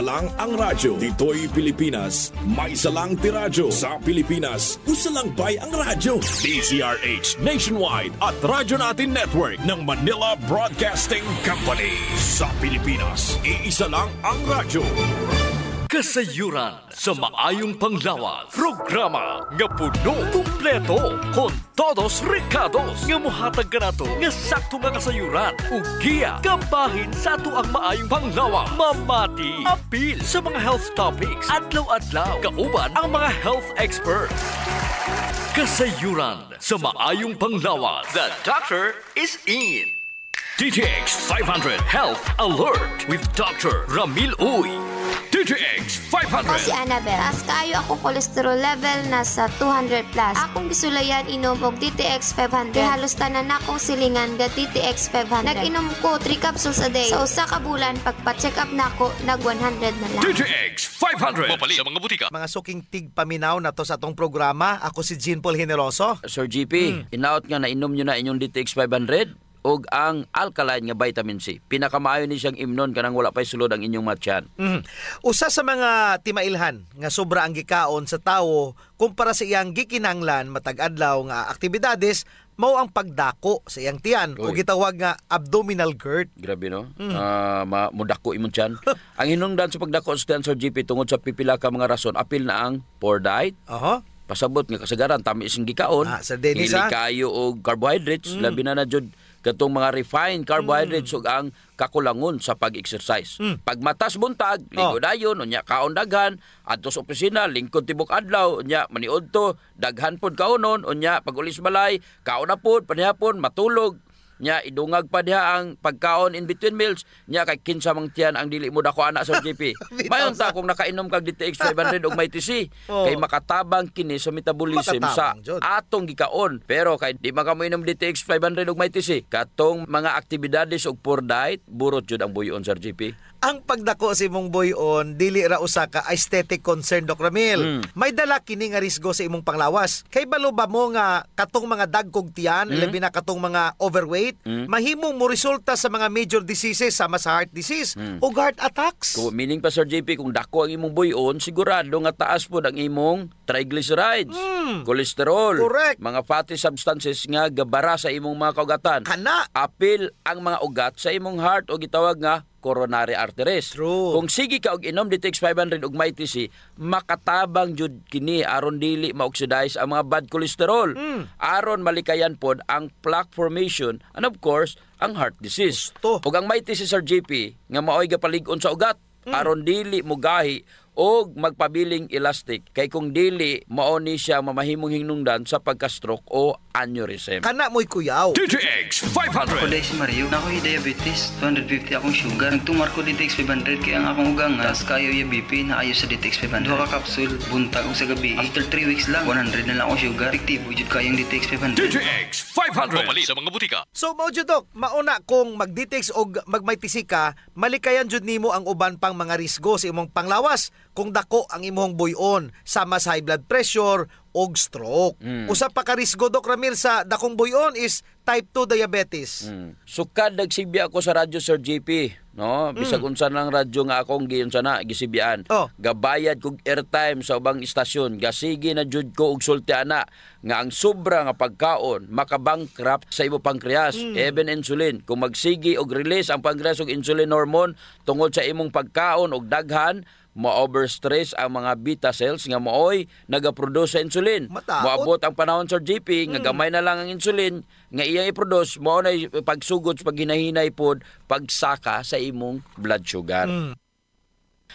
lang ang radyo. Dito'y Pilipinas, may isa lang tiradyo. Sa Pilipinas, usa lang bay ang radyo. DZRH Nationwide at Radyo Natin Network ng Manila Broadcasting Company. Sa Pilipinas, iisa lang ang radyo. Kasayuran sa maayong panglawas. Programa nga puno kumpleto kon todos recados nga mohatag kanato nga sakto nga kasayuran ug giya kabahin sa ato ang maayong panglawas. Mamati apil sa mga health topics adlaw-adlaw kauban ang mga health experts. Kasayuran sa maayong panglawas. The doctor is in. DTX 500 Health Alert with Dr. Ramil Uy. DTX 500. Ako si Annabel. Taas kayo akong cholesterol level nasa 200 plus. Akong gisulayan inom og DTX 500. Halos tanan akong silingan ga DTX 500. Nag-inom ko 3 capsules a day. Sa usa ka bulan pagpa-check up nako nag 100 na lang. DTX 500. Mapali sa mga butika. Mga suking tigpaminaw na to sa atong programa. Ako si Jean Paul Generoso. Sir GP, inaot nga na inom nyo na inyong DTX 500 og ang alkaline nga vitamin C. Pinakamaayo ni siyang imnon kanang wala pay sulod ang inyong matyan. Usa sa mga timailhan nga sobra ang gikaon sa tawo kumpara sa iyang gikinanglan matag adlaw nga aktibidades mao ang pagdako sa iyang tiyan o gitawag nga abdominal GERD. Grabe no? Mudako imong tiyan. Ang hinungdan sa pagdako sa tiyan, Sir GP, tungod sa pipila ka mga rason, apil na ang poor diet. Pasabot nga kasagaran tamis ang gikaon. Sir Dennis, Hili kayo og carbohydrates, labi na jud katong mga refined carbohydrates ug ang kakulangon sa pag-exercise. Pag matas buntag, ligo dayon, unya kaon daghan, adto sa opisina, lingkod tibok adlaw, unya maniud to, daghan pod kaonon, unya pag ulis balay, kaon na pod, panihapon, matulog, nya idungag pa diha ang pagkaon in between meals, nya kay kinsa mang tiyan ang dili mo dako ana sa GP. Mayon ta kung nakainom kag DTX 500 og may TC, kay makatabang kini sa metabolism sa atong gikaon. Pero kay di man ka mo inom DTX 500 og may TC, katong mga aktibidades og poor diet, burot jud ang buyon sa GP. Ang pagdako si mong buyon dili ra usa ka aesthetic concern, Dr. Ramil. May dala kini nga risgo sa imong panglawas. Kay balo ba mo nga katong mga dagkog tiyan, labi na katong mga overweight, mahimong mo resulta sa mga major diseases sama sa heart disease o heart attacks. Meaning pa, Sir JP, kung dako ang imong buyon, sigurado nga taas po ang imong triglycerides, cholesterol, mga fatty substances nga gabara sa imong mga kaugatan. Apil ang mga ugat sa imong heart o gitawag nga coronary arteries. Kung sige ka og inom DTX 500 og may TC, makatabang jud kini aron dili ma-oxidize ang mga bad cholesterol. Aron malikayan pod ang plaque formation and of course ang heart disease. Ug ang may TC, Sir JP, nga maoy gapalig-on sa ugat aron dili mo gahi og magpabiling elastic, kay kung dili mao ni siya mamahimong hinungdan sa pagka-stroke o aneurysm. Kana mo'y kuyaw. DTX 500. Ako dahil si Mario, na ako'y diabetes, 250 akong sugar. Nagtumar ko DTX 500 kaya ang akong ugang nga, kayo yung BP na ayo sa DTX 500. Duha ka kapsul, buntag o sa gabi. After 3 weeks lang, 100 na lang akong sugar. Efektibo jud kayong DTX 500. DTX 500. Mapali sa mga butika. So mao jud dok, mauna kung mag-DTX og magmaytisi ka, malikayan jud nimo ang uban pang mga risgo sa imong panglawas kung dako ang imong buyon sama sa high blood pressure og stroke. Usa pa ka risgo, Dok Ramil, sa dakong buyon is type 2 diabetes. Sukad nagsibi ako sa radyo, Sir JP, no? Bisag unsa lang radyo nga akong giyon sana gisibian. Gabayad kog airtime sa ubang istasyon, gasigi na jud ko og sulti ana nga ang sobra nga pagkaon makabankrupt sa imo pancreas, even insulin. Kung magsigi og release ang pancreas og insulin hormone tungod sa imong pagkaon og daghan, ma-overstress ang mga beta cells nga mooy nagaproduce sa insulin. Moabot ang panahon, Sir JP, nga gamay na lang ang insulin nga iyang i-produce, mao na pagsugod sa paghinahinay pod pagsaka sa imong blood sugar.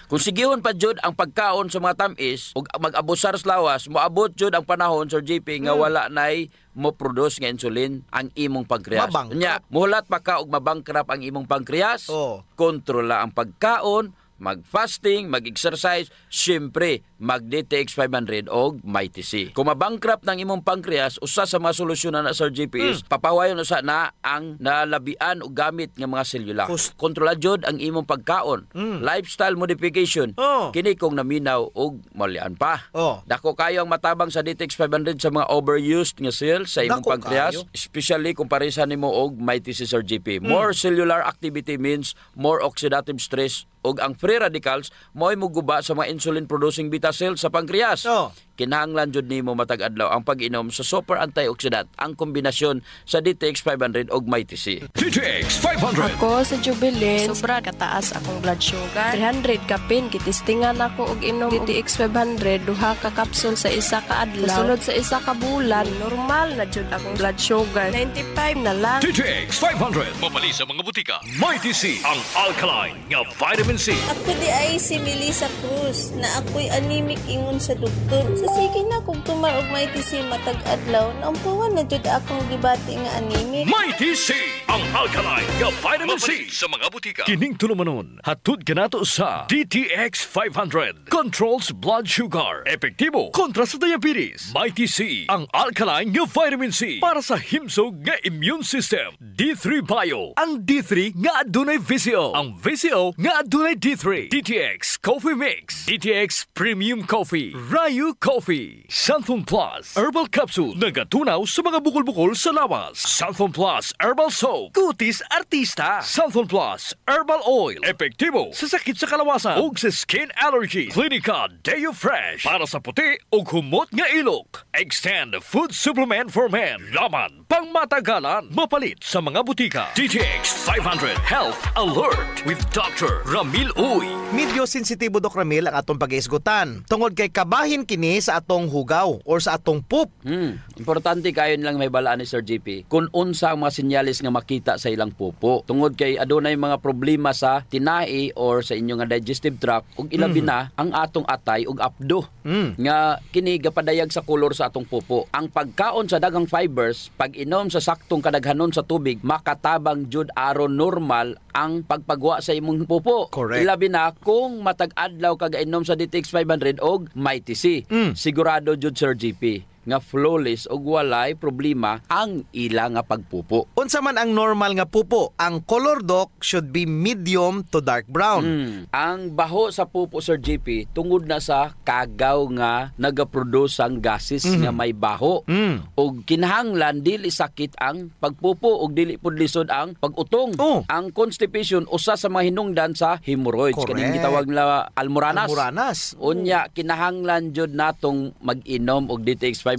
Kung sigihon pa jud ang pagkaon sa mga tamis ug mag-abusar sa lawas, moabot jud ang panahon, Sir JP, nga wala nay mo produce nga insulin ang imong pancreas. Nya, muhulat pa ka og mabangkrap ang imong pancreas. Kontrola ang pagkaon, mag-fasting, mag-exercise, syempre, mag-DTX 500 o may TC. Kung mabankrupt ng imong pancreas, usa sa mga solusyonan na, Sir JP, is papawayon usa na ang nalabian o gamit ng mga selula. Kontrola jud ang imong pagkaon. Lifestyle modification. Kini kung naminaw o malian pa. Dako kayo ang matabang sa DTX 500 sa mga overused nga cells sa imong pancreas, especially kung paresan nimo og may TC, Sir JP. More cellular activity means more oxidative stress ug ang free radicals mo'y muguba sa mga insulin-producing beta cells sa pancreas. Kinahanglan jud nimo matag adlaw ang pag-inom sa super antioxidant ang kombinasyon sa DTX 500 ug Mighty C. DTX 500. Ako sa Jubilee, sobra kataas akong blood sugar. 300 kapin, kitistingan ako og inom DTX 500, duha ka kapsul sa isa ka adlaw. Kasulod sa isa ka bulan, normal na jud akong blood sugar. 95 na lang. DTX 500. Mabali sa mga butika. Mighty C, ang alkaline nga vitamin C. Ako di ay si Melissa Cruz na ako'y anemic ingon sa doktor. Sa sige na kung tumarog Mighty C matag adlaw, naumpuan na jud akong gibati nga anemic. Mighty C, ang alkaline nga vitamin C sa mga butika. Kining tulumanon, hatod kanato sa DTX 500. Controls blood sugar. Epektibo kontra sa diabetes. Mighty C, ang alkaline nga vitamin C para sa himsog nga immune system. D3 Bio, ang D3 nga adunay VCO. Ang VCO nga adunay D3. DTX Coffee Mix. DTX Premium Coffee. Rayu Coffee. Santhon Plus Herbal Capsule. Nagatunaw sa mga bukol-bukol sa lawas. Santhon Plus Herbal Soap. Kutis Artista. Santhon Plus Herbal Oil. Epektibo sa sakit sa kalawasan ug sa skin allergy. Clinica Deo Fresh para sa puti ug humot nga ilok. Extend Food Supplement for Men. Laman pang matagalan. Mapalit sa mga butika. DTX 500 Health Alert with Dr. Ramil Uy. Medyo sensitibo Dok Ramil ang atong pag-iisgutan. Tungod kay kabahin kini sa atong hugaw or sa atong poop. Importante kayo nilang may balaan ni Sir JP kung unsa ang mga sinyalis nga makita sa ilang pupo. Tungod kay adunay mga problema sa tinai or sa inyong nga digestive tract ug ilabi na ang atong atay ug apdo. Nga kini gapadayag sa kolor sa atong pupo. Ang pagkaon sa daghang fibers, pag-inom sa saktong kadaghanon sa tubig, makatabang jud aron normal ang pagpagwa sa imong pupo. Correct. Ilabi na kung matag adlaw kagainom sa DTX 500 og Mighty C. Sigurado jud Sir JP nga flawless ug walay problema ang ila nga pagpupo. Unsa man ang normal nga pupo, ang color Dok should be medium to dark brown. Ang baho sa pupo Sir JP tungod na sa kagaw nga nagaproduce ang gases nga may baho. Ug kinahanglan dili sakit ang pagpupo ug dili pud lisod ang pag-utong. Ang constipation usa sa mga hinungdan sa hemorrhoids kaning gitawag na almoranas. Unya kinahanglan jud natong mag-inom og DTX 500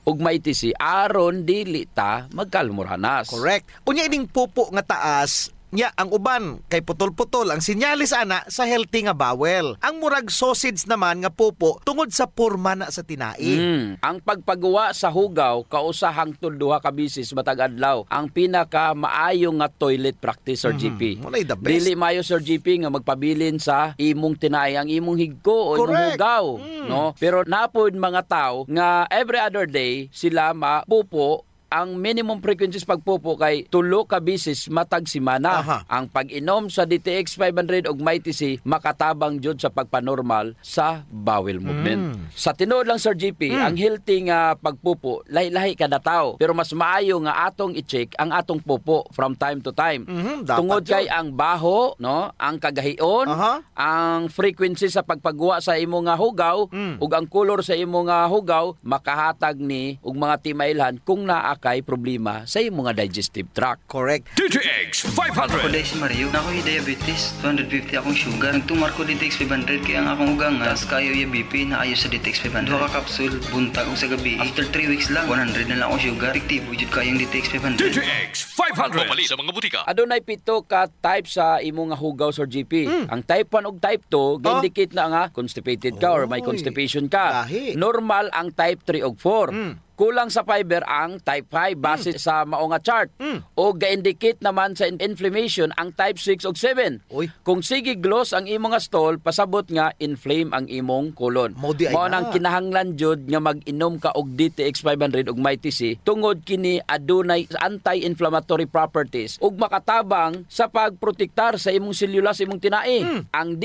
ug Mighty C aron dili ta magkalmoranas. Correct. Unya ining pupo nga taas, nya ang uban kay putol-putol ang sinyalis ana sa healthy nga bowel. Ang murag sausage naman nga pupo tungod sa porma na sa tinai. Ang pagpagawa sa hugaw kausa hangtod duha ka bisis matag adlaw ang pinaka maayo nga toilet practice Sir GP. Dili maayo Sir GP nga magpabilin sa imong tinai ang imong higko o imong hugaw, no? Pero napod mga tao nga every other day sila mapupo. Ang minimum frequencies pagpupo kay 3 ka bisis matag semana. Ang pag-inom sa DTX 500 ug Mighty C makatabang jud sa pagpanormal sa bowel movement. Sa tinuod lang Sir GP, ang healthy nga pagpupo lahi-lahi kada tawo, pero mas maayo nga atong i-check ang atong pupo from time to time. Tungod kay ang baho, no, ang kagahion, ang frequency sa pagpagawa sa imo nga hugaw ug ang color sa imo nga hugaw makahatag ni og mga timailhan kung naa kay problema sa iyong mga digestive tract. Correct. DTX 500. Ako dahil si Mario, na ako'y diabetes, 250 akong sugar. Nagtumar ko DTX 500 kaya ang akong ugang as kayo yung BP na ayos sa DTX 500. Duha ka kapsul, buntag o sa gabi. After 3 weeks lang, 100 na lang akong sugar. Efektibo jud kayong DTX 500. DTX 500. Pamali sa mga butika. Adunay 7 ka type sa imo nga hugaw Sir GP. Ang type 1 ug type 2 ga-indicate na nga constipated ka or may constipation ka. Normal ang type 3 ug 4. Kulang sa fiber ang type 5 base sa mao nga chart. O ga-indicate naman sa inflammation ang type 6 ug 7. Kung sige gloss ang imong nga stool, pasabot nga inflame ang imong colon. Mao nang kinahanglan jud nga mag-inom ka og DTX 500 ug Mighty C tungod kini adunay anti-inflammatory properties ug makatabang sa pagprotektar sa imong selula sa imong tinai. Ang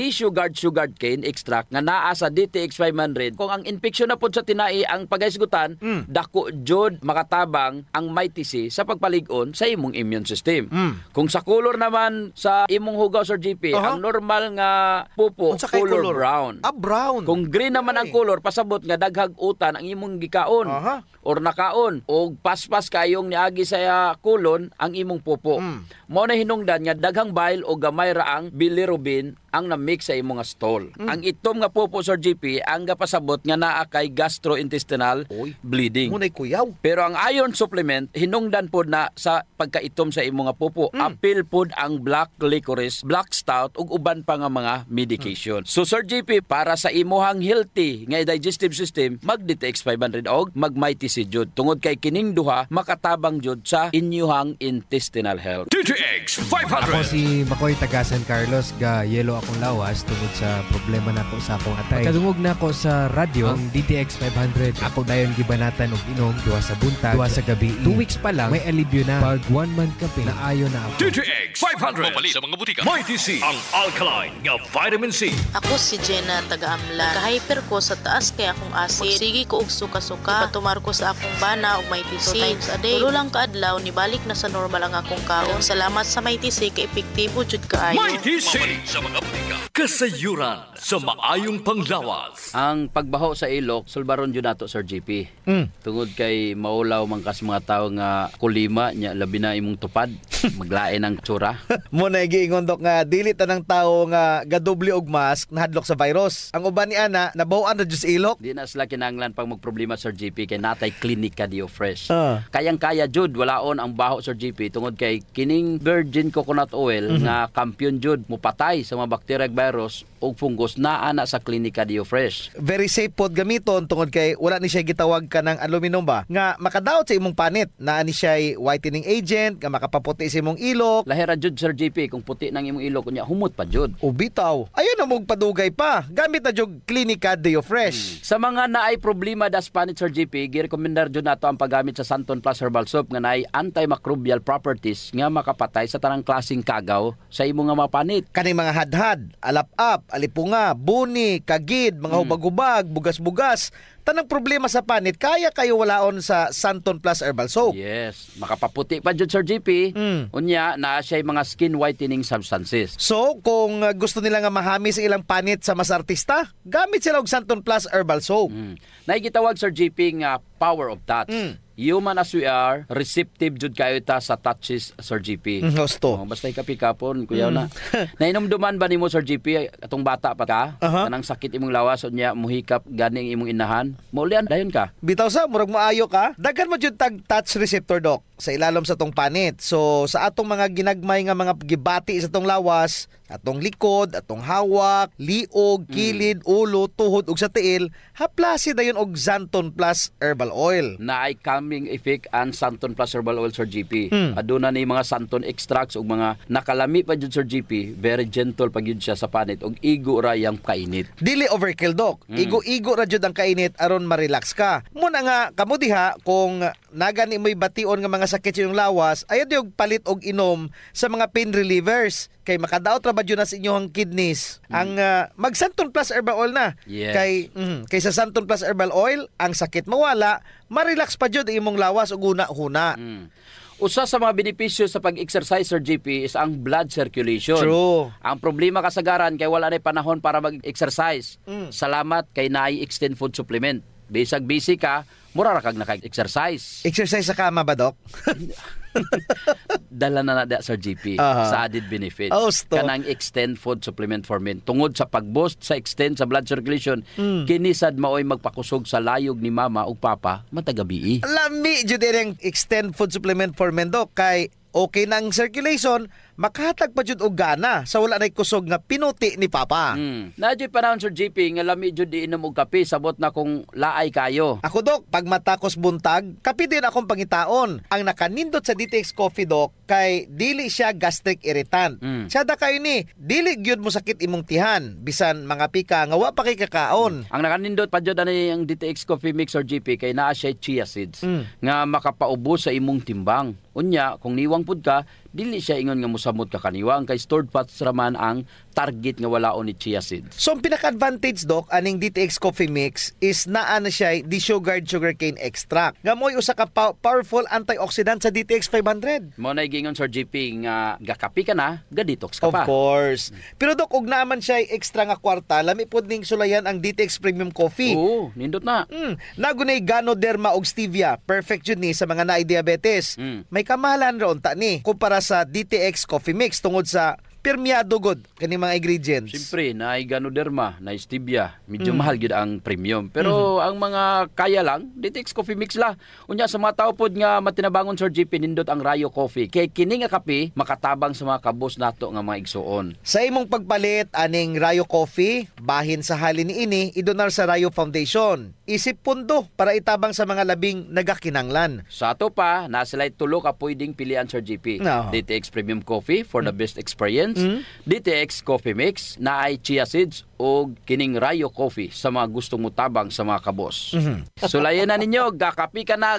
sugared cane extract nga naa sa DTX 500 kung ang infeksyon na pud sa tinai ang pagahisgutan, dako jud makatabang ang Mighty C sa pagpalig-on sa imong immune system. Kung sa color naman sa imong hugaw Sir GP, ang normal nga pupo color brown. Brown. Kung green naman ang color, pasabot nga daghag utan ang imong gikaon or nakaon o paspas kayong niagi sa colon ang imong pupo. Mao na hinungdan nga daghang bile o gamay ra ang bilirubin ang na-mix sa imong nga stool. Ang itom nga pupo Sir JP ang gapasabot nga naa kay gastrointestinal bleeding. Munay kuyaw. Pero ang iron supplement hinungdan pod na sa pagkaitom sa imong nga pupo. Apil pod ang black licorice, black stout ug uban pa nga mga medication. So Sir JP, para sa imuhang healthy nga digestive system, mag DTX 500 og mag Mighty C jud. Tungod kay kining duha makatabang jud sa inyuhang intestinal health. DTX Ako 500. si Makoy taga San Carlos, ga yelo akong lawas tungod sa problema nako sa akong atay. Pagkadungog nako sa radyo, ang DTX 500, ako dayon gibanatan og inom duha sa buntag, duha sa gabi. 2 weeks pa lang may alibyo na. Pag 1 month kape na ayo na ako. DTX 500. Mabali sa mga butika. Mighty C, ang alkaline nga vitamin C. Ako si Jenna taga-Amlan. Kahyper ko sa taas kay akong acid. Magsigi ko og suka-suka. Patumar ko sa akong bana og Mighty C. 2 times a day. Tulo lang kaadlaw ni balik na sa normal ang akong kaon. Salamat sa Mighty C kay epektibo jud kaayo. Mighty C. Mabalik sa mga butika. Kasayuran sa maayong panglawas. Ang pagbaho sa ilok, sulbaron jud nato Sir JP. Tungod kay maulaw man kas mga tawo nga kulima nya labi na imong tupad, maglain ang tsura. Muna giingon dok nga dili tanang tawo nga gadoble og mask nahadlok sa virus. Ang uban ni ana nabaw-an ra jud sa ilok. Di na sila kinahanglan pag magproblema Sir JP kay natay Clinica Dio Fresh. Kayang-kaya jud walaon ang baho Sir JP tungod kay kining virgin coconut oil nga kampiyon jud mupatay sa mga bacteria virus ug fungus naa na sa Clinica Dio Fresh. Very safe pod gamiton tungod kay wala ni siya gitawag ka ng aluminum ba nga makadaot sa imong panit. Naa ni siya whitening agent nga makapaputi sa imong ilok. Lahira jud Sir JP kung puti nang imong ilok unya humot pa jud. O bitaw. Ayon na mong padugay pa. Gamit na jud Clinica Dio Fresh. Sa mga naay problema das panit Sir JP, girekomendar jud nato ang paggamit sa Santon Plus Herbal Soap nga naay antimicrobial properties nga makapatay sa tanang klaseng kagaw sa imong nga mapanit. Kaning mga hadhad, alap-ap, alipunga, buni, kagid, mga hubag-hubag, bugas-bugas, tanang problema sa panit, kaya kayo walaon sa Santon Plus Herbal Soap. Yes, makapaputi pa jud Sir JP. Unya naa siya mga skin whitening substances. So, kung gusto nila nga mahami sa ilang panit sa mas artista, gamit sila og Santon Plus Herbal Soap. Naigitawag Sir JP nga power of touch. Human as we are, receptive jud kayo ta sa touches Sir JP. Gusto. Basta ikapikapon, kuyaw na. Nainomduman ba nimo Sir JP atong bata pa ka? Kanang sakit imong lawas unya muhikap ganing imong inahan. Maulian dayon ka. Bitaw sa murag maayo ka. Daghan mo jud tag touch receptor dok sa ilalom sa tong panit. So sa atong mga ginagmay nga mga gibati sa tong lawas, atong likod, atong hawak, liog, kilid, ulo, tuhod ug sa tiil, haplasi dayon og Santon Plus Herbal Oil. Naay calming effect ang Santon Plus Herbal Oil Sir JP. Aduna ni mga Santon extracts ug mga nakalami pa jud Sir JP, very gentle pag yun siya sa panit ug igo ra yang kainit. Dili overkill dok. Igo-igo ra jud ang kainit aron ma-relax ka. Muna nga kamo diha kung nagani mo'y bation nga mga sakit sa iyong lawas, ayaw diog palit og inom sa mga pain relievers kay makadaot ra ba jud na sa inyong kidneys. Ang mag Santon Plus Herbal Oil na. Yes. Kay sa Santon Plus Herbal Oil, ang sakit mawala, ma-relax pa jud ang imong lawas ug una-huna. Usa sa mga benepisyo sa pag-exercise Sir JP is ang blood circulation. True. Ang problema kasagaran kay wala na panahon para mag-exercise. Salamat kay naay extend food supplement. Bisag busy ka, mura ra kag naka-exercise. Exercise sa kama ba dok? Dala na Sir JP sa added benefits. Kanang extend food supplement for men. Tungod sa pag-boost sa extend sa blood circulation, kinisad maoy magpakusog sa layog ni mama ug papa matagabi. Lami jud ang extend food supplement for men dok kay okay nang circulation, makahatag pa jud og gana sa wala nay kusog nga pinuti ni papa. Nadyo panahon Sir JP nga lami jud iinom og kape sabot na kung laay kayo. Ako dok, pag matakos buntag, kape din akong pangitaon. Ang nakanindot sa DTX Coffee dok kay dili siya gastric irritant. Siya da kayo ni, dili gyud mo sakit imong tihan bisan mga pika nga wa pa kay kakaon. Ang nakanindot pa jud ani ang DTX Coffee Mix Sir JP kay naa siya chia seeds nga makapaubos sa imong timbang. Unya, kung niwang pud ka, dili siya ingon nga musamot ka kaniwang kay stored fats raman ang target nga walaon ni chia seeds. So ang pinaka-advantage dok aning DTX Coffee Mix is naa na siya desugared sugarcane extract. Nga mo'y usa ka powerful antioxidant sa DTX 500. Mo na gingon Sir JP nga gakapi ka na, ga-detox ka pa. Of course. Pero dok, ug naaman siya extra nga kwarta, lami pud ning sulayan ang DTX Premium Coffee. Oo, nindot na. Nagunay Ganoderma og stevia. Perfect yun ni sa mga naay diabetes. May kamahalan ra unta ni kumpara sa DTX Coffee Mix tungod sa Permiado god kani mga ingredients. Siyempre, na Ganoderma, na Stevia, medyo mahal gid ang premium. Pero ang mga kaya lang, DTX Coffee Mix la. Unya sa mga tao pod nga matinabangon Sir JP nindot ang Rayo Coffee. Kay kini nga kape makatabang sa mga kabos nato nga mga igsuon. Sa imong pagpalit aning Rayo Coffee, bahin sa halin niini idonar sa Rayo Foundation. Isip pundo para itabang sa mga labing nagakinanglan. Sa ato pa, nasilay tulo ka pwedeng pilian Sir JP. No. DTX Premium Coffee for the best experience. DTX Coffee Mix na ay chia seeds o kining Rayo Coffee sa mga gustong mutabang sa mga kabos. Sulayan na ninyo, gakapi ka na,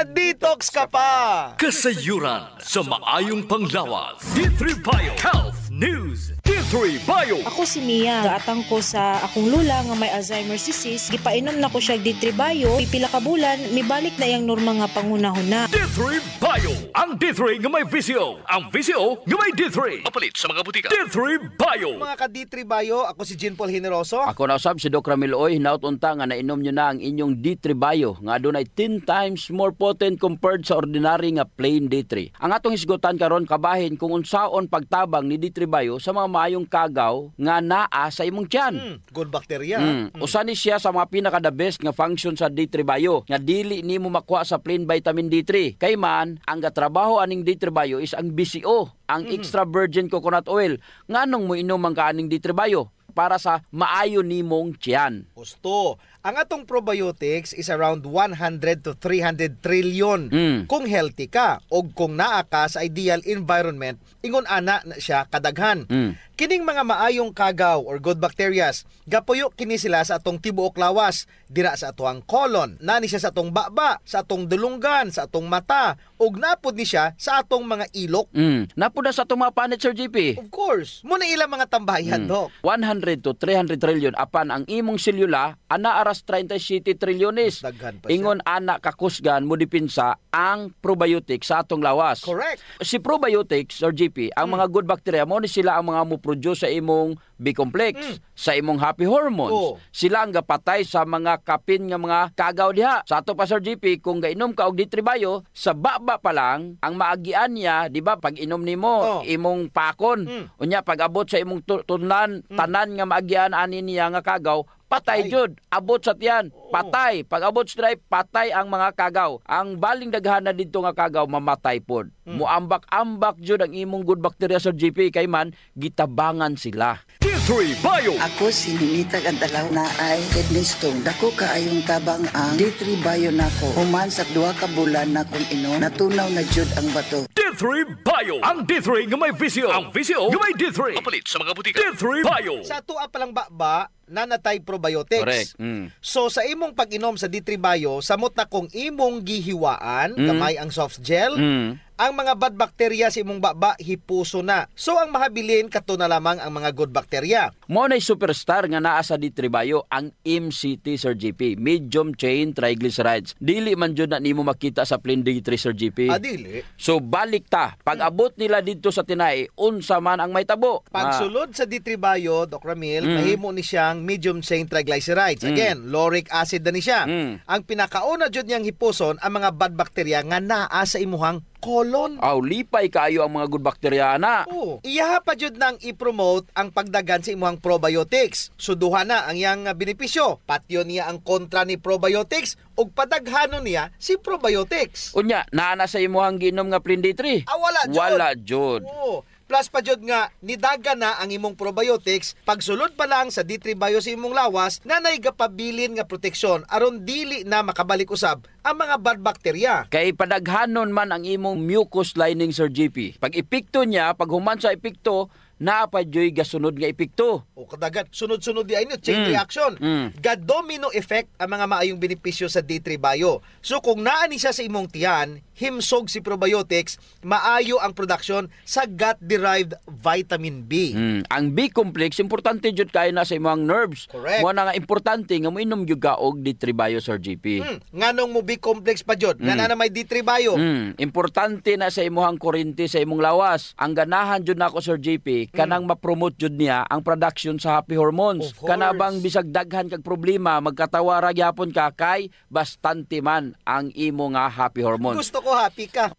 Detox ka pa! Kasayuran sa maayong panglawas. D3 Bio Health News. D3 Bio. Ako si Mia. Gaatang ko sa akong lula nga may Alzheimer's disease. Gipainom na ko siya D3 Bio. Pipila ka bulan, mibalik na yang norma nga pangunahuna. D3 Bio. Ang D3 nga may VCO. Ang VCO nga may D3. Mapalit sa mga butika. D3 Bio. Mga ka-D3 Bio, ako si Jean Paul Generoso. Ako na usab si Doc Ramil Oy, hinaut-unta nga nainom nyo na ang inyong D3 Bio nga adunay 10 times more potent compared sa ordinary nga plain D3. Ang atong hisgutan karon kabahin kung unsaon pagtabang ni D3 Bio sa mga maayong kagaw nga naa sa imong tiyan. Good bacteria. Usa ni siya sa mga pinaka-the best nga function sa D3 Bio nga dili nimo makuha sa plain vitamin D3. Kay man, ang gatrabaho aning D3 Bio is ang BCO, ang extra virgin coconut oil. Nganong mo inom ang kaaning D3 Bio? Para sa maayo nimong tiyan. Gusto. Ang atong probiotics is around 100 to 300 trillion. Kung healthy ka o kung naa ka sa ideal environment, ingon ana na siya kadaghan. Kining mga maayong kagaw or good bacterias, gapuyo kini sila sa atong tibuok lawas, dira sa atong colon, nani siya sa atong baba, sa atong dulunggan, sa atong mata, ug napod ni siya sa atong mga ilok. Napod na sa atong mga panit, Sir JP. Of course. Muna ilang mga tambayan, Doc. 100 to 300 trillion apan ang imong selula ana aras 37 trilyones. Ingon ana kakusgan mo dipinsa ang probiotics sa atong lawas. Correct. Si probiotics or GP, ang mga good bacteria mo ni sila ang mga mo-produce sa imong B-complex, sa imong happy hormones. Sila ang gapatay sa mga kapin nga mga kagaw diha. Sa ato pa Sir GP, kung gainom ka og D3 Bio, sa baba pa lang ang maagian niya, di ba, pag inom nimo imong pakon. Unya pag abot sa imong tunan, tanan nga maagian ani niya nga kagaw, patay jud, abot sa tiyan, patay. Pag abot sa drive, patay ang mga kagaw. Ang baling daghan na dito nga kagaw, mamatay pod. Muambak-ambak jud ang imong good bacteria sa GP, kay man, gitabangan sila. D3 Bio. Ako si Ninita Gandalaw na ay kidney stone. Dako kaayong tabang ang D3 Bio nako. Human sa 2 ka bulan na kung inom, natunaw na jud ang bato. D3 Bio. Ang D3 nga may VCO. Ang VCO nga may D3. Mapalit sa mga butika. D3 Bio. Sa tuwa pa lang ba nanatay probiotics. Correct. So sa imong pag-inom sa D3 Bio, samot na kung imong gihiwaan, kamay ang soft gel, ang mga bad bacteria sa imong baba hipuso na. So ang mahabilin kato na lamang ang mga good bacteria. Mo na superstar nga naa sa D3 Bio ang MCT Sir GP, medium chain triglycerides. Dili man jud na nimo makita sa plain D3 Sir GP. Dili. So balik ta, pag abot nila dito sa tinai, unsa man ang may tabo. Pagsulod sa D3 Bio, Doc Ramil, mahimo ni siyang medium chain triglycerides. Again, lauric acid na ni siya. Ang pinakauna jud niyang hipuson ang mga bad bacteria nga naa sa imuhang colon. Lipay kaayo ang mga good bacteria na. Iyaha pa jud nang i-promote ang pagdagan sa imuhang probiotics. Suduha na ang iyang benepisyo. Patyo niya ang kontra ni probiotics ug padaghanon niya si probiotics. Unya, naa na sa imuhang ginom nga plain D3. Wala jud. Plus pa jud nga nidaga na ang imong probiotics pagsulod pa lang sa D3 Bio sa imong lawas na naigapabilin nga proteksyon aron dili na makabalik usab ang mga bad bacteria. Kay padaghanon man ang imong mucus lining Sir GP. Pag epekto niya, pag human sa epekto, naa pa joy gasunod nga epekto. Kadagat sunod-sunod di ayno chain reaction. Ga-domino effect ang mga maayong benepisyo sa D3 Bio. So kung naa ni siya sa imong tiyan, himsog si probiotics, maayo ang production sa gut-derived vitamin B. Ang B-complex importante jud kay na sa imong nerves. Correct. Mo na nga importante nga moinom jud ka og D3 Bio Sir GP. Nganong mo B-complex pa jud? Nga na may D3 Bio. Importante na sa imong kurente sa imong lawas. Ang ganahan jud nako Sir GP kanang ma-promote jud niya ang production sa happy hormones. Kanabang bisag daghan kag problema magkatawara gyapon ka kay bastante man ang imo nga happy hormones. Gusto ko happy ka.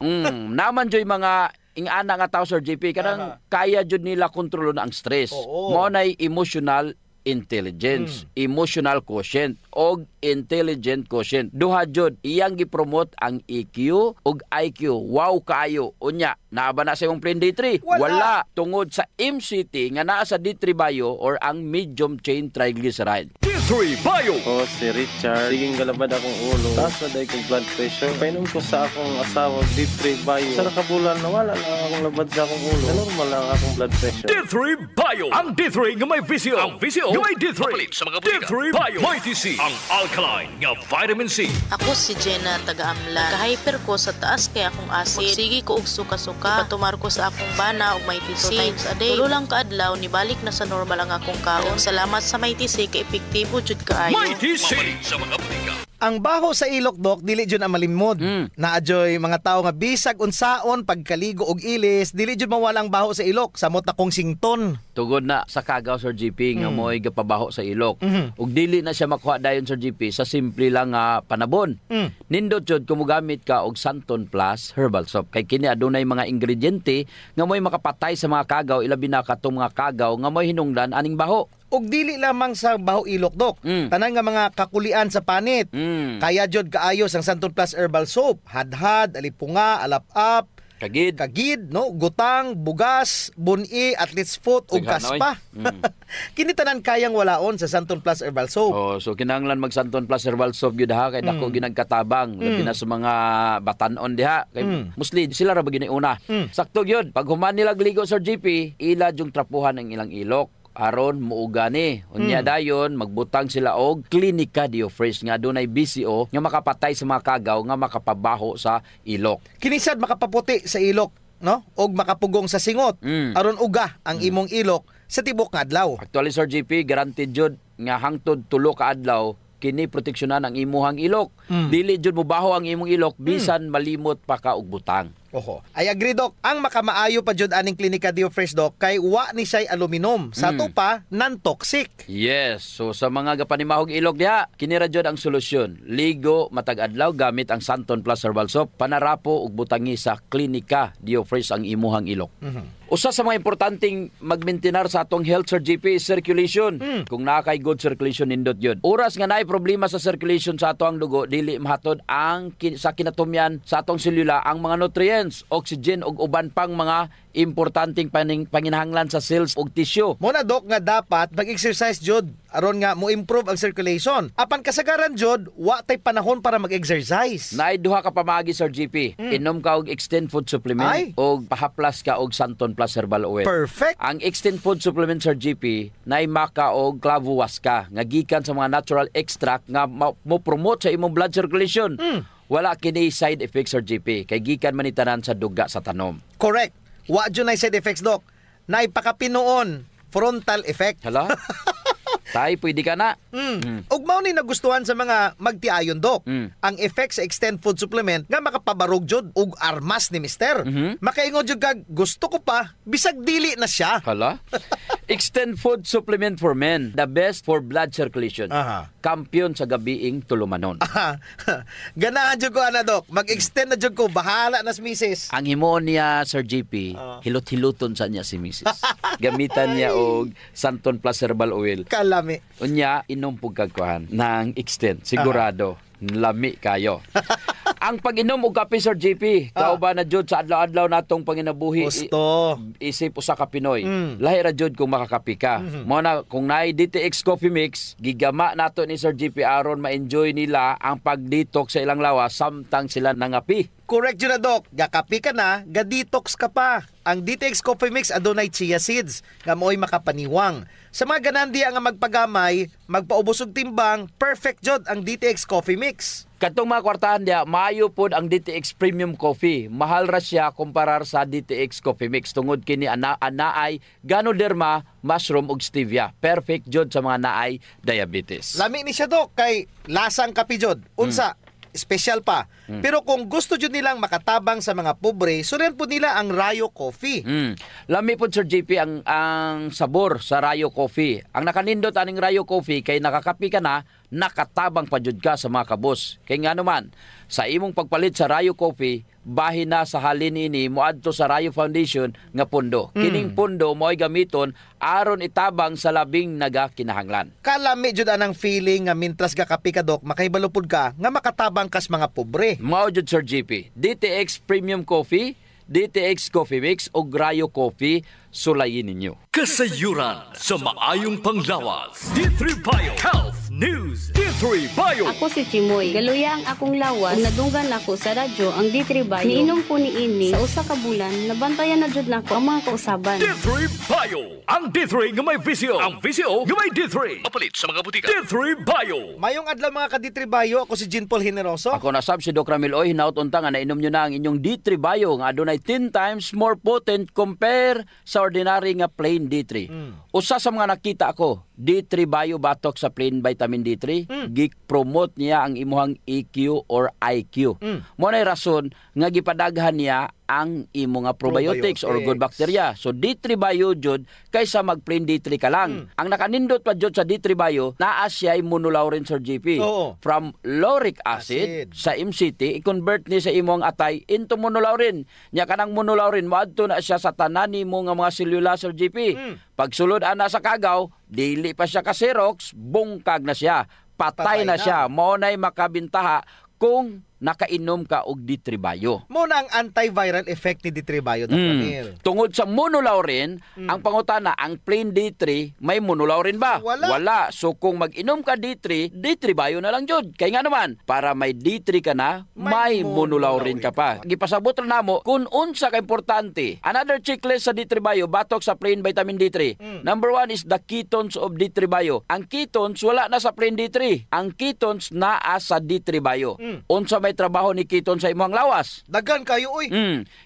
Naman joy mga ingana nga tao Sir JP kanang kaya jud nila kontrolon ang stress. Mao nay emotional intelligence, emotional quotient og intelligent quotient. Duha jud iyang gipromote ang EQ ug IQ. Wow kaayo. Unya, naa ba na sa imong plan D3? Wala. Tungod sa MCT nga naa sa D3 Bio or ang medium chain triglyceride. D3 Bio. O si Richard, siging galabad akong ulo. Taas na dahil kong blood pressure. Painom ko sa akong asawa D3 Bio. Sa nakabulan, nawala lang akong labad sa akong ulo. Na normal lang akong blood pressure. D3 Bio. Ang D3 nga may visio. Ang visio nga may D3. Sa mga D3 Bio. May TC. Ang alkaline nga vitamin C. Ako si Jenna, taga-Amlan. Ka-hyper ko sa taas kay akong acid. Magsigi ko og suka-suka. Patumar ko sa akong bana og may TC. 2 times a day. Tulo lang kaadlaw, nibalik na sa normal ang akong kaon. Salamat sa may TC kay epektibo jud kaayo. May TC. Sa mga butika. Ang baho sa ilok, Dok, dili jud ang malimod. Naadyoy mga tao nga bisag unsaon pagkaligo og ilis, dili jud mawala ang baho sa ilok. Samot akong sington. Tugod na sa kagaw Sir GP nga mo'y gapabaho sa ilok. Ug dili na siya makuha dayon Sir GP sa simple lang nga panabon. Nindot jud kumugamit ka og Santon Plus herbal soap. Kay kini adunay mga ingrediente nga mo'y makapatay sa mga kagaw, ilabi na katong mga kagaw nga mo'y hinungdan aning baho. Og dili lamang sa baho ilok, Dok. Tanan nga mga kakulian sa panit. Kaya jud kaayos ang Santon Plus Herbal Soap. Hadhad, alipunga, alap-up, kagid, no? Gutang, bugas, buni, athlete's foot, ug kaspa. Kini tanan kayang walaon sa Santon Plus Herbal Soap. Oh, so kinahanglan mag Santon Plus Herbal Soap gyud ha kay dako ginagkatabang labi na sa mga batan-on diha. Kay mostly sila ra ba giniuna. Sakto gyud. Pag human nila ligo Sir GP, ila jung trapuhan ang ilang ilok. Aron muuga ni. Unya dayon magbutang sila og Clinica Diofresh nga dunay BCO nga makapatay sa mga kagaw nga makapabaho sa ilok. Kinisad makapaputi sa ilok, no? Og makapugong sa singot. Aron uga ang imong ilok sa tibok nga adlaw. Actually Sir GP, guaranteed jud nga hangtod 3 ka adlaw kini proteksyonan ang imuhang ilok. Dili jud mobaho ang imong ilok bisan malimot pa ka og butang. Oho. I agree, Dok. Ang makamaayo pa jud aning Clinica Diofresh, Dok, kay wa ni siya'y aluminum. Sa to pa, non-toxic. Yes. So sa mga gapanimahog ilok diha, kini ra jud ang solusyon. Ligo matag adlaw gamit ang Santon Plus Herbal Soap, panarapo ug butangi sa Clinica Diofresh ang imuhang ilok. Usa sa mga importanteng magmaintenar sa atong health Sir GP is circulation. Kung naa kay good circulation nindot yun. Oras nga naay problema sa circulation sa atong dugo, dili mahatod ang sa kinatumyan sa atong selula ang mga nutrients, oxygen ug uban pang mga importanteng panginahanglan sa cells ug tissue. Muna, Dok, nga dapat mag-exercise jud aron nga mo improve ang circulation. Apan kasagaran jud wa tay panahon para mag-exercise. Naay duha ka pamaagi Sir GP. Inom ka og Extend Food Supplement ug pahaplas ka og Santon Plus Herbal Oil. Perfect. Ang Extend Food Supplement Sir GP naay maka og clavo waska nga gikan sa mga natural extract nga mo promote sa imong blood circulation. Wala kini side effects Sir GP kay gikan man itanan sa duga sa tanom. Correct. Wa jud nay side effects, Dok. Naipakapinoon frontal effect. Hala? Tay, pwede ka na. Ug mao ni nagustuhan sa mga magtiayon, Dok. Ang effect sa Extend Food Supplement nga makapabarog jud ug armas ni Mister. Makaingon jud kag gusto ko pa bisag dili na siya. Hala? Extend Food Supplement for Men, the best for blood circulation. Kampiyon sa gabiing tulumanon. Ganahan jud ko ana, Dok. Mag-extend na jud ko, bahala na si Mrs. Ang himo niya Sir GP, hilot-hiluton sa niya si Mrs. Gamitan niya og Santon Plus Herbal Oil. Kalami. Unya inom pug kagkuhan ng Extend. Sigurado lami kayo. Ang pag-inom og kape Sir JP, kauban na jud sa adlaw-adlaw natong panginabuhi. Gusto. Isip usa ka Pinoy. Lahi ra jud kung makakape ka. Mo na kung naay DTX Coffee Mix, gigama nato ni Sir JP aron ma-enjoy nila ang pag-detox sa ilang lawas samtang sila nangapi. Correct yun na, Dok. Gakapi ka na, ga-detox ka pa. Ang DTX Coffee Mix adunay chia seeds nga mo'y makapaniwang. Sa mga ganandiya nga magpagamay, magpaubos og timbang, perfect jud ang DTX Coffee Mix. Katong mga kwartahan dia, maayo pod ang DTX Premium Coffee. Mahal ra siya kumparar sa DTX Coffee Mix tungod kini anaay Ganoderma, mushroom ug stevia. Perfect jud sa mga naay diabetes. Lami ni siya, Dok, kay lasang kape jud. Unsa, special pa. Pero kung gusto jud nilang makatabang sa mga pobre, surian po nila ang Rayo Coffee. Lami po Sir JP ang sabor sa Rayo Coffee. Ang nakanindot aning Rayo Coffee kay nakakapi ka na, nakatabang pa jud ka sa mga kabos. Kay nga naman, sa imong pagpalit sa Rayo Coffee, bahin na sa halin ini moadto sa Rayo Foundation nga pundo. Kining pundo mo'y gamiton aron itabang sa labing nagakinahanglan. Kalami jud anang feeling nga mintras ga kapi ka Dok, makahibalupod ka nga makatabang kas mga pobre. Mao jud Sir JP, DTX Premium Coffee, DTX Coffee Mix o Rayo Coffee, sulayin ninyo. Kasayuran sa maayong panglawas. D3 Bio Health News. D3 Bio. Ako si Chimoy. Galuya ang akong lawas. Kung nadunggan ako sa radyo ang D3 Bio. Niinom ko ni ini sa usa ka bulan, nabantayan na jud nako ang mga kausaban. D3 Bio. Ang D3 nga may VCO. Ang VCO nga may D3. Mapalit sa mga butika. D3 Bio. Mayong adlaw mga ka-D3 Bio, ako si Jean Paul Generoso. Ako na sab si Doc Ramil Oy, hinaut unta nga nainom nyo na ang inyong D3 Bio nga adunay 10 times more potent compare sa ordinary nga plain D3. Usa sa mga nakita ako, D3 Bio batok sa plain vitamin D3, gi-promote niya ang imuhang EQ or IQ. Mo nay rason nga gipadaghan niya ang imo nga probiotics or good bacteria. So D3 Bio jud kaysa mag plain D3 ka lang. Ang nakanindot pa jud sa D3 Bio, naa siya monolaurin Sir GP. From lauric acid sa MCT, i-convert ni sa imong atay into monolaurin. Nya kanang monolaurin moadto na siya sa tanan nimo nga mga selula Sir GP. Pagsulod ana sa kagaw, dili pa siya ka Xerox, bungkag na siya. Patay na siya. Mao nay makabintaha kung nakainom ka og D3 Bio. Muna ang antiviral effect ni D3 Bio, Dr. Ramil. Tungod sa monolaurin, ang pangutana, ang plain D3, may monolaurin ba? Wala. So kung mag-inom ka D3, D3 Bio na lang jud. Kaya nga naman, para may D3 ka na, may monolaurin ka pa. Gipasabot na namo kung unsa ka importante. Another checklist sa D3 Bio, batok sa plain vitamin D3. Number 1 is the ketones of D3 Bio. Ang ketones, wala na sa plain D3. Ang ketones naa sa D3 Bio. Unsa may trabaho ni ketone sa imong lawas. Dagan kayo uy.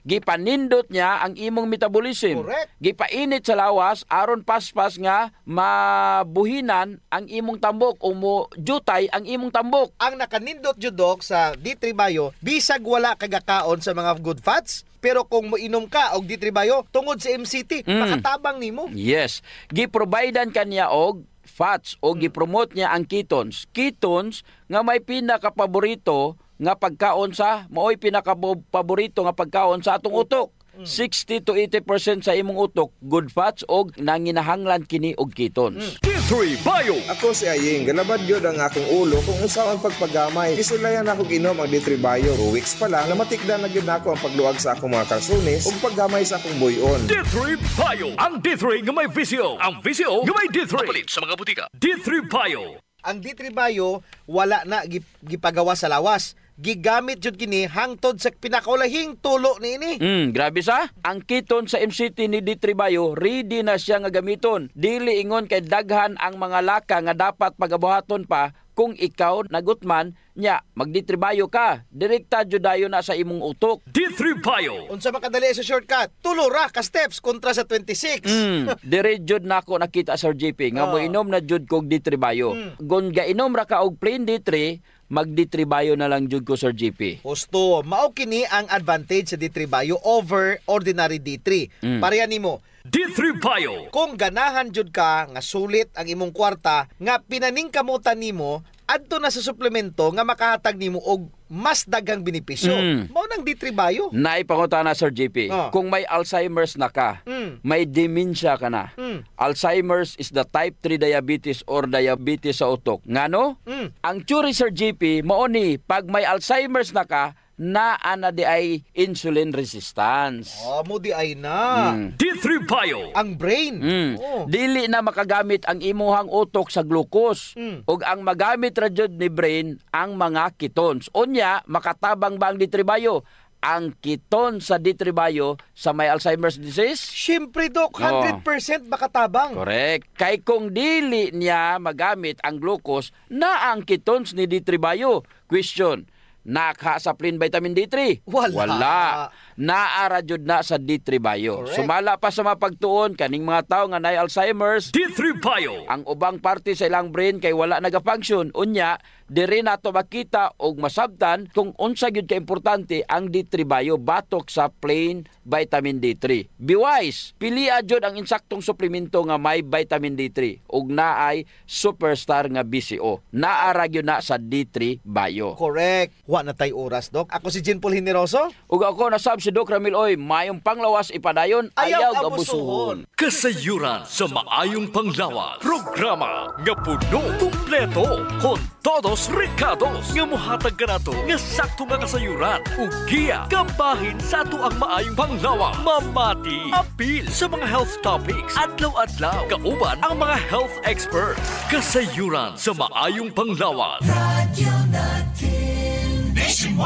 Gipanindot niya ang imong metabolism. Correct. Gipainit sa lawas aron paspas nga mabuhinan ang imong tambok o mo jutay ang imong tambok. Ang nakanindot jud Dok sa D3 Bio, bisag wala kagakaon sa mga good fats, pero kung moinom ka og D3 Bio tungod sa MCT, makatabang nimo. Yes. Giprovidean kaniya og fats o gipromote niya ang ketones. Ketones nga may pinaka-paborito nga pagkaon sa maoy pinaka-paborito nga pagkaon sa atong utok. 60 to 80% sa imong utok good fats og nanginahanglan kini og ketones. D3 Bio. Ako si Aying, galabad gyud ang akong ulo kung unsa ang pagpagamay. Isulayan ako ginom ang D3 Bio. 2 weeks pa lang namatikdan na gyud nako ang pagluag sa akong mga kalsones ug paggamay sa akong buyon. D3 Bio. Ang D3 nga may VCO. Ang VCO nga may D3. Mapalit sa mga butika. D3 Bio. Ang D3 Bio wala na gipagawa sa lawas. Gigamit jud kini hangtod sa pinakaulahing tulo niini. Grabe sa. Ang ketone sa MCT ni D3 Bio, ready na siya nga gamiton. Dili ingon kay daghan ang mga laka nga dapat pagabuhaton pa kung ikaw nagutman nya mag D3 Bio ka. Direkta jud dayon na sa imong utok. D3 Bio. Unsa makadali sa shortcut? Tulo ra ka steps kontra sa 26. Dire jud nako nakita Sir JP nga moinom na jud kog D3 Bio. Gon gainom ra ka og plain D3, mag D3 Bio na lang jud ko Sir JP. Husto, mao kini ang advantage sa D3 Bio over ordinary D3. Pareha nimo. D3 Bio. Kung ganahan jud ka nga sulit ang imong kwarta nga pinaningkamutan nimo adto na sa suplemento nga makahatag nimo og mas daghang benepisyo. Mao nang D3 Bio. Naipangutana Sir JP. Kung may Alzheimer's na ka, may dementia ka na. Alzheimer's is the type 3 diabetes or diabetes sa utok. Ngano? Ang theory Sir JP, mao ni pag may Alzheimer's na ka, na ana di ay insulin resistance. Mo di ay na. D3 Bio. Ang brain. Dili na makagamit ang imuhang utok sa glucose. Ug ang magamit ra jud ni brain ang mga ketones. Unya makatabang ba ang D3 Bio? Ang ketone sa D3 Bio sa may Alzheimer's disease? Siyempre, Dok, 100% makatabang. Correct. Kay kung dili niya magamit ang glucose na ang ketones ni D3 Bio. Question, naka sa plain vitamin D3? Wala. Naara jud na sa D3 Bio. Correct. Sumala pa sa mapagtuon kaning mga tawo nga nay Alzheimer's, D3 Bio. ang ubang parte sa ilang brain kay wala nagafunction, unya diri nato makita og masabtan kung unsa gyud ka importante ang D3 Bio batok sa plain vitamin D3. Be wise, pilia jud ang insaktong suplemento nga may vitamin D3 ug naay superstar nga BCO. Naara gyud na sa D3 Bio. Correct. Wa na tay oras, Dok. Ako si Jean Paul Generoso. Ug ako nasab si Doc Ramil Oy, mayong panglawas ipadayon, ayaw gabusuhon. Kasayuran sa maayong panglawas. Programa nga puno, kumpleto, con todos recados. Nga muhatag kanato nga sakto nga kasayuran. Ug giya, kabahin sa ato ang maayong panglawas. Mamati, apil sa mga health topics. Adlaw-adlaw, kauban ang mga health experts. Kasayuran sa maayong panglawas. Radio natin. Nationwide.